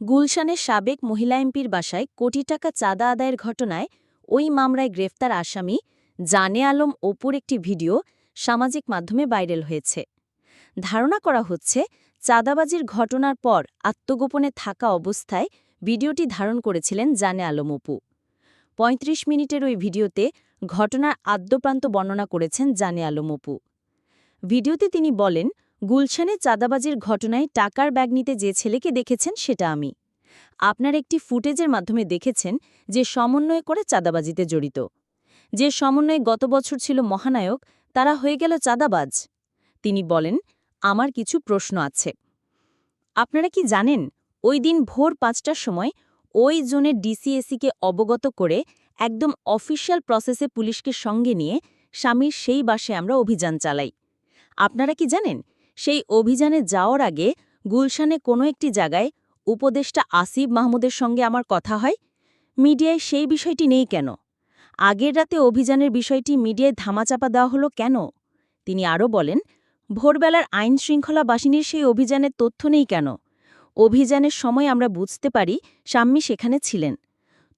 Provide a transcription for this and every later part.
গুলশানের সাবেক মহিলা এমপির বাসায় কোটি টাকা চাঁদা আদায়ের ঘটনায় ওই মামলায় গ্রেফতার আসামি জানে আলম অপুর একটি ভিডিও সামাজিক মাধ্যমে ভাইরাল হয়েছে। ধারণা করা হচ্ছে চাঁদাবাজির ঘটনার পর আত্মগোপনে থাকা অবস্থায় ভিডিওটি ধারণ করেছিলেন জানে আলম অপু। ৩৫ মিনিটের ওই ভিডিওতে ঘটনার আদ্যপ্রান্ত বর্ণনা করেছেন জানে আলম অপু। ভিডিওতে তিনি বলেন, গুলশানে চাঁদাবাজির ঘটনায় টাকার ব্যাগ নিতে যে ছেলেকে দেখেছেন সেটা আমি। আপনার একটি ফুটেজের মাধ্যমে দেখেছেন যে সমন্বয় করে চাঁদাবাজিতে জড়িত। যে সমন্বয় গত বছর ছিল মহানায়ক, তারা হয়ে গেল চাঁদাবাজ। তিনি বলেন, আমার কিছু প্রশ্ন আছে। আপনারা কি জানেন, ওই দিন ভোর ৫টার সময় ওই জোনের ডিসিএসিকে অবগত করে একদম অফিসিয়াল প্রসেসে পুলিশকে সঙ্গে নিয়ে স্বামীর সেই বাসায় আমরা অভিযান চালাই। আপনারা কি জানেন, সেই অভিযানে যাওয়ার আগে গুলশানে কোনো একটি জায়গায় উপদেষ্টা আসিফ মাহমুদের সঙ্গে আমার কথা হয়? মিডিয়ায় সেই বিষয়টি নেই কেন? আগের রাতে অভিযানের বিষয়টি মিডিয়ায় ধামাচাপা দেওয়া হলো কেন? তিনি আরও বলেন, ভোরবেলার আইন শৃঙ্খলা বাহিনীর সেই অভিযানের তথ্য নেই কেন? অভিযানের সময় আমরা বুঝতে পারি শাম্মী সেখানে ছিলেন।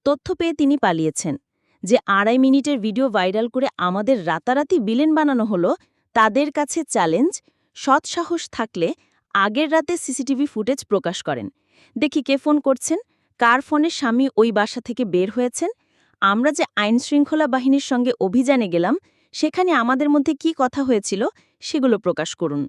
তথ্য পেয়ে তিনি পালিয়েছেন। যে ২.৫ মিনিটের ভিডিও ভাইরাল করে আমাদের রাতারাতি বিলেন বানানো হলো, তাদের কাছে চ্যালেঞ্জ, সৎসাহস থাকলে আগের রাতে সিসিটিভি ফুটেজ প্রকাশ করেন। দেখি কে ফোন করছেন, কার ফোনে স্বামী ওই বাসা থেকে বের হয়েছেন। আমরা যে আইনশৃঙ্খলা বাহিনীর সঙ্গে অভিযানে গেলাম, সেখানে আমাদের মধ্যে কি কথা হয়েছিল সেগুলো প্রকাশ করুন।